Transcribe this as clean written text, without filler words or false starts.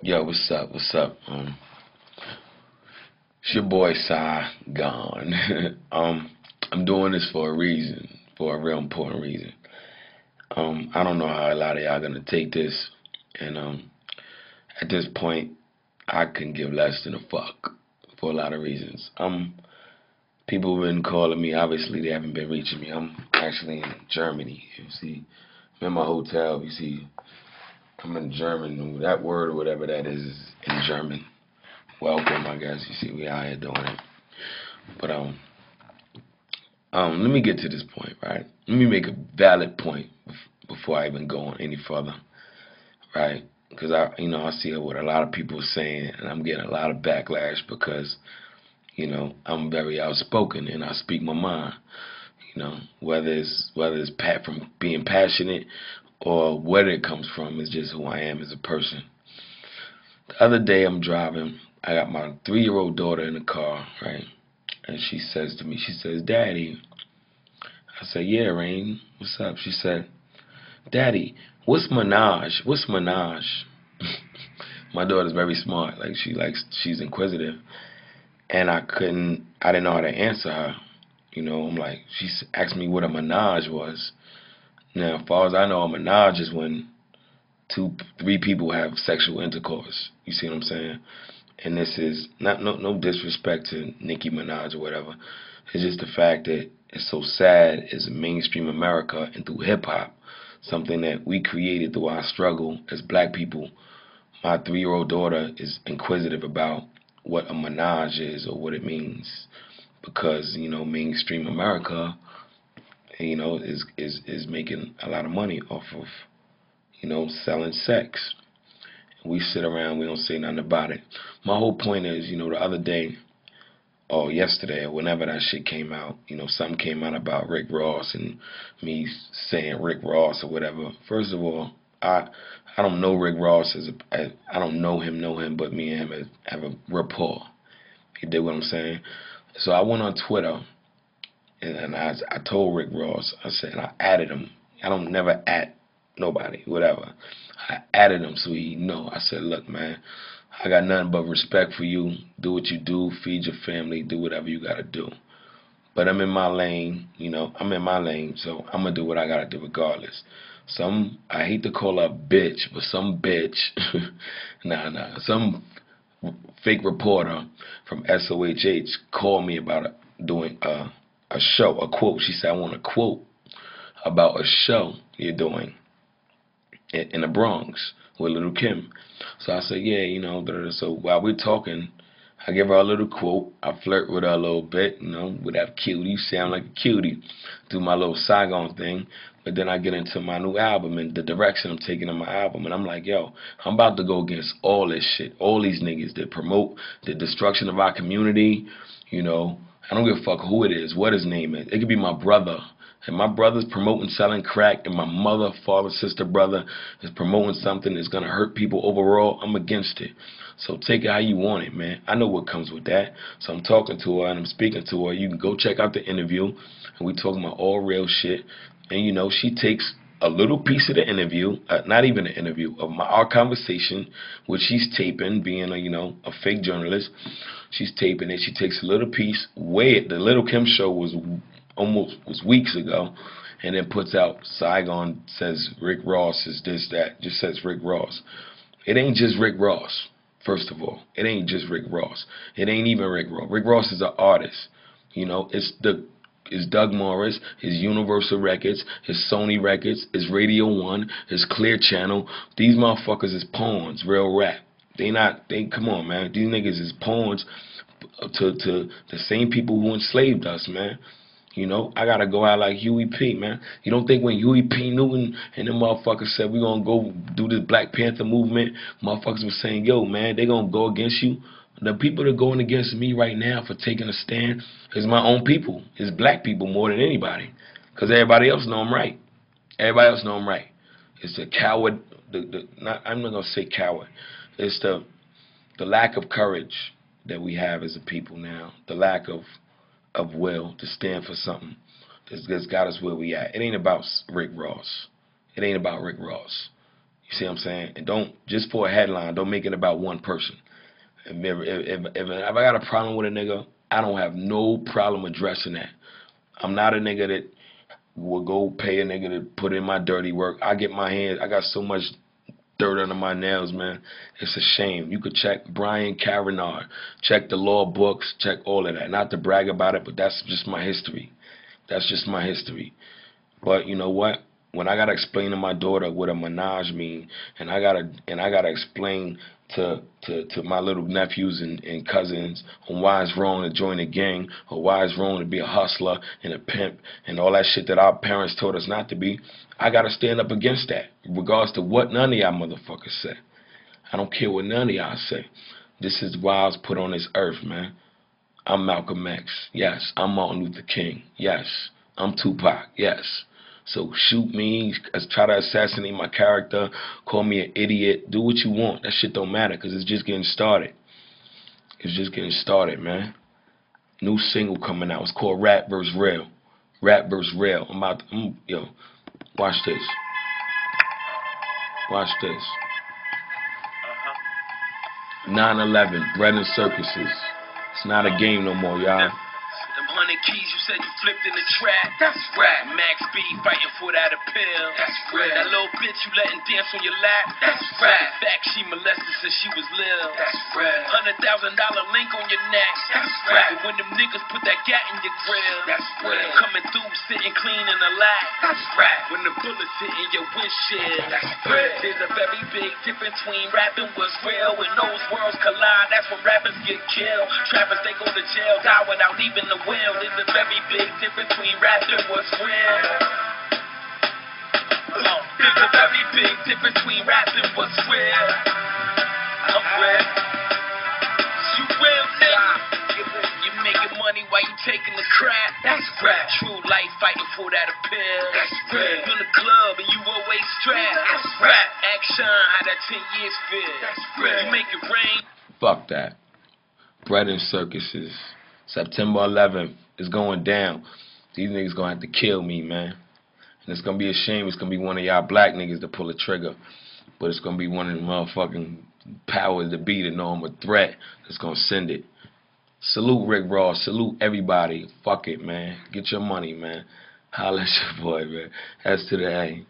Yo, what's up? What's up? It's your boy Cy gone. I'm doing this for a reason, for a real important reason. I don't know how a lot of y'all gonna take this, and at this point, I can give less than a fuck for a lot of reasons. People have been calling me. Obviously, they haven't been reaching me. I'm actually in Germany. You see, I'm in my hotel. You see, I'm in German. That word or whatever that is in German. Welcome, I guess. You see, we out here doing it. But let me get to this point, right? Let me make a valid point before I even go on any further, right? Because I see what a lot of people are saying, and I'm getting a lot of backlash because, I'm very outspoken and I speak my mind. Whether it's from being passionate or where it comes from, it's just who I am as a person. The other day I'm driving. I got my 3-year-old daughter in the car, right? And she says to me, she says, "Daddy." I said, "Yeah, Rain, what's up?" She said, "Daddy, what's menage? What's menage?" My daughter's very smart. She's inquisitive. And I didn't know how to answer her. I'm like, she asked me what a menage was. Now, as far as I know, a menage is when three people have sexual intercourse. You see what I'm saying? And this is not no disrespect to Nicki Minaj or whatever. It's just the fact that it's so sad as mainstream America and through hip hop, something that we created through our struggle as black people. My 3-year-old daughter is inquisitive about what a menage is or what it means because mainstream America is making a lot of money off of selling sex. We sit around, we don't say nothing about it. My whole point is, the other day, or yesterday, or whenever that shit came out, something came out about Rick Ross and me saying Rick Ross or whatever. First of all, I don't know Rick Ross I don't know him, but me and him have a rapport. You dig what I'm saying? So I went on Twitter and I told Rick Ross, I said, and I added him. I don't never at nobody, whatever. I added him so he know. I said, "Look, man, I got nothing but respect for you. Do what you do, feed your family, do whatever you gotta do. But I'm in my lane, I'm in my lane, so I'm gonna do what I gotta do regardless." I hate to call her a bitch, but some bitch, some fake reporter from SOHH called me about doing a show, a quote. She said, "I want a quote about a show you're doing in the Bronx with Little Kim." So I said, "Yeah, So while we're talking, I give her a little quote. I flirt with her a little bit, with that cutie. You sound like a cutie. Do my little Saigon thing. But then I get into my new album and the direction I'm taking in my album. And I'm like, yo, I'm about to go against all this shit. All these niggas that promote the destruction of our community. I don't give a fuck who it is, what his name is. It could be my brother. And my brother's promoting selling crack, and my mother, father, sister, brother is promoting something that's gonna hurt people overall. I'm against it. So take it how you want it, man. I know what comes with that. So I'm talking to her and I'm speaking to her. You can go check out the interview, and we talking about all real shit. And she takes a little piece of the interview, not even an interview, of our conversation, which she's taping, being a fake journalist. She's taping it. She takes a little piece. The Little Kim show was weeks ago, and then puts out Saigon says Rick Ross is this that. Just says Rick Ross. It ain't just Rick Ross. First of all, it ain't just Rick Ross. It ain't even Rick Ross. Rick Ross is an artist. It's Doug Morris, his Universal Records, his Sony Records, his Radio One, his Clear Channel. These motherfuckers is pawns, real rap. Come on, man. These niggas is pawns to the same people who enslaved us, man. I gotta go out like Huey P, man. You don't think when Huey P. Newton and them motherfuckers said we gonna go do this Black Panther movement, motherfuckers was saying, yo, man, they gonna go against you? The people that are going against me right now for taking a stand is my own people. It's black people more than anybody. Because everybody else know I'm right. Everybody else know I'm right. It's the coward, I'm not gonna say coward. It's the lack of courage that we have as a people now. The lack of will to stand for something that's got us where we at. It ain't about Rick Ross. It ain't about Rick Ross. You see what I'm saying? And don't, just for a headline, don't make it about one person. If I got a problem with a nigga, I don't have no problem addressing that. I'm not a nigga that will go pay a nigga to put in my dirty work. I get my hands, I got so much dirt under my nails, man. It's a shame. You could check Brian Carinard, check the law books, check all of that. Not to brag about it, but that's just my history. That's just my history. But you know what? When I gotta explain to my daughter what a menage mean, and I gotta explain to my little nephews and cousins on why it's wrong to join a gang, or why it's wrong to be a hustler and a pimp and all that shit that our parents told us not to be, I gotta stand up against that, regardless to what none of y'all motherfuckers say. I don't care what none of y'all say. This is why I was put on this earth, man. I'm Malcolm X. Yes. I'm Martin Luther King. Yes. I'm Tupac. Yes. So shoot me, try to assassinate my character, call me an idiot, do what you want. That shit don't matter, because it's just getting started. It's just getting started, man. New single coming out. It's called Rap vs. Real. Rap vs. Real. Yo, watch this. Watch this. 9/11, bread and circuses. It's not a game no more, y'all. Them 100 keys you said you flipped in the trap. That's rap. Max B fighting for that appeal. That's real. That little bitch you letting dance on your lap. That's rap. In fact, she molested since she was little. That's real. $100,000 link on your neck. That's rap. And when them niggas put that gat in your grill. That's real. Coming through sitting clean in the lap. That's rap. When the bullets hit in your windshield. That's real. There's a very big difference between rapping what's real. When those worlds collide, that's when rappers get killed. Trappers, they go to jail, die without leaving the will. There's a very big difference between rapping what's real. There's a very big difference between rapping what's real. I'm real. You real, nigga. You making money while you taking the crap. That's rap. True life fighting for that appeal. That's real. You in the club and you always strapped. That's rap. Action, how that 10 years feel. That's real. You make it rain. Fuck that. Bread and circuses. September 11th is going down. These niggas gonna have to kill me, man. And it's gonna be a shame. It's gonna be one of y'all black niggas to pull a trigger. But it's gonna be one of the motherfucking powers that be that know I'm a threat that's gonna send it. Salute Rick Ross. Salute everybody. Fuck it, man. Get your money, man. Holla at your boy, man. S to the A.